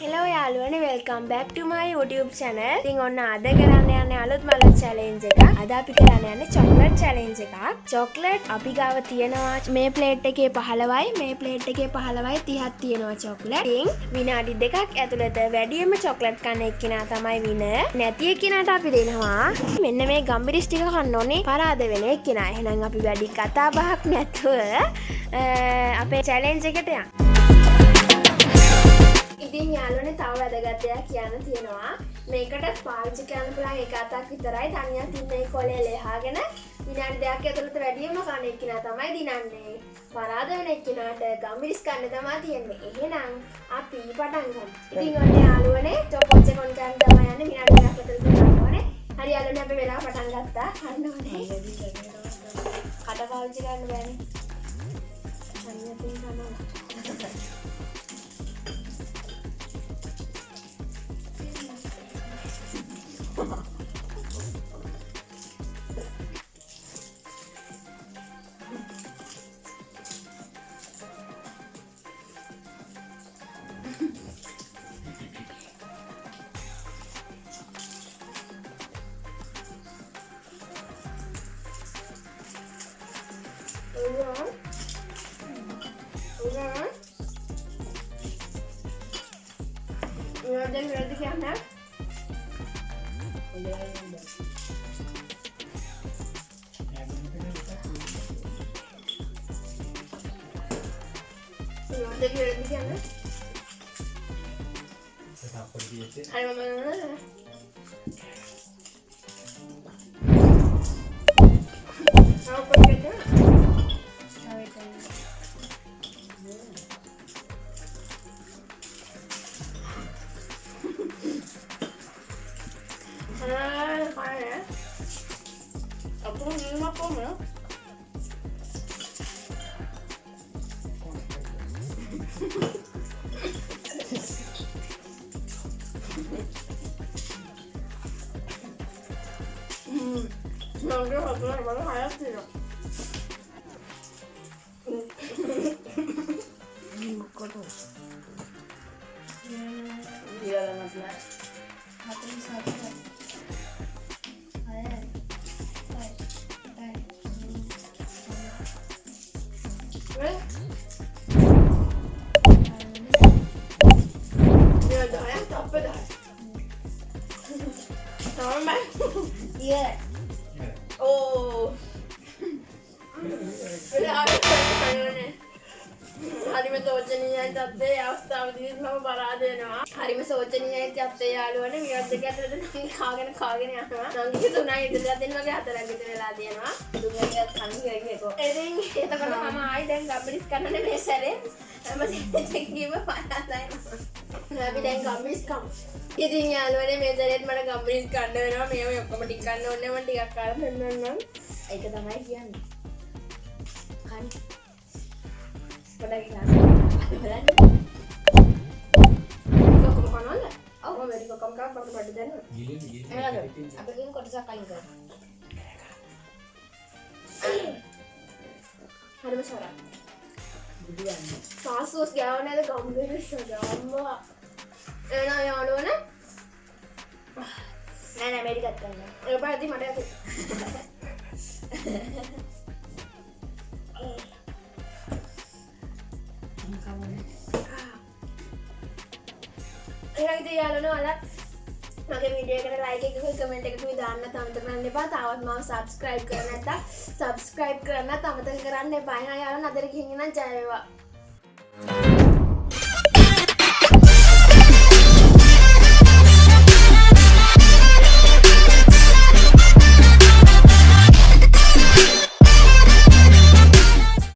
Hello යාළුවනේ welcome back to my YouTube channel. ඉතින් ඔන්න අද කරන්න යන්නේ අලුත් මලුත් challenge එකක්. අද අපි කරන්න යන්නේ chocolate challenge එකක්. chocolate අපි ගාව තියෙනවා මේ plate එකේ 15යි මේ plate එකේ 15යි 30ක් තියෙනවා chocolate. ඉතින් විනාඩි 2ක් ඇතුළත වැඩිම chocolate කන එක්කිනා තමයි winner. නැති එක්කිනාට අපි දෙනවා මෙන්න මේ ගම්බිරිස් ටික කන්න ඕනේ පරාද වෙන එක්කිනා. එහෙනම් අපි වැඩි කතා බහක් නැතුව අපේ challenge එකට යමු. ඉතින් යාළුවනේ තව වැදගත් දෙයක් කියන්න තියෙනවා. මේකට පාවිච්චි කරන්න පුළුවන් එක අතක් විතරයි. තනියක් තින් මේ කොලේ ලෙහාගෙන විනාඩි 2ක් ඇතුළත වැඩිම කන එක්කිනා තමයි දිනන්නේ. පරාද වෙන එක්කිනාට ගම්බිරිස් කන්න තමයි තියෙන්නේ. එහෙනම් අපි පටන් ගමු. ඉතින් ඔන්න යාළුවනේ චොපොච්ච කොන් ගන්න තමයි යන්නේ විනාඩි 2ක් ඇතුළත කරන්න ඕනේ. හරි යාළුවනේ අපි වෙලාව පටන් ගත්තා. ගන්න ඕනේ. කට පාවිච්චි කරන්න බෑනේ. තනියක් තින් කනවා. Udah ready kan ya? Udah. Udah ready kan ya? Hai mama. Apa kerja? Aku minum apa ya? Nanti hasilnya gimana kayak sih ya? Buka tuh. Iya lah mas. Hati satu. Iya. Oh. හරිම සෝචනීයයි තත්ත්වයේ අවස්ථාවකදී මම බලා දෙනවා. හරිම සෝචනීයයි තත්ත්වයේ යාළුවනේ විවර්ත ගැටලට කාගෙන යනවා. නංගිගේ 3යි ඉඳලා දෙන්න වගේ 4ක් විතර වෙලා තියෙනවා. දුන්නේත් කන්නේ ගියේකෝ. ඉතින් එතකොට මම ආයි දැන් ගම්බිරිස් කන්නනේ මේ සැරේ. මම දෙකීම පරාදයි. අපි දැන් ගම්බිරිස් කමු. ඉතින් යාළුවනේ මේ සැරේත් මට ගම්බිරිස් කන්න වෙනවා. මේ ඔක්කොම ටික ගන්න ඕනේ මම ටිකක් කාලා පෙන්නන්නම්. ඒක තමයි කියන්නේ. කන්න Padahin natin. Wala na. Ikaw kumakain wala? Oo, may ikaw kumakain para pada dyan. Gilin. Ano lang? Abagin ko sa kain ka. Ano masarap? Budian. Sauce gawin na ito gawin siya. Gawin ano yung ano na? Nana, may digat ka na. Ano ba? Di madali. එහෙනම් ඉතින් යාළුවනේ ඔයාලා මගේ video එකට like එකකුයි comment එකකුයි දාන්න අමතක කරන්න එපා. තාවත් මම subscribe කරන්න නැත්නම් subscribe කරන්නත් අමතක කරන්න එපා. එහෙනම් යාළුවනේ අදට ගිහින් ඉන්න ජය වේවා.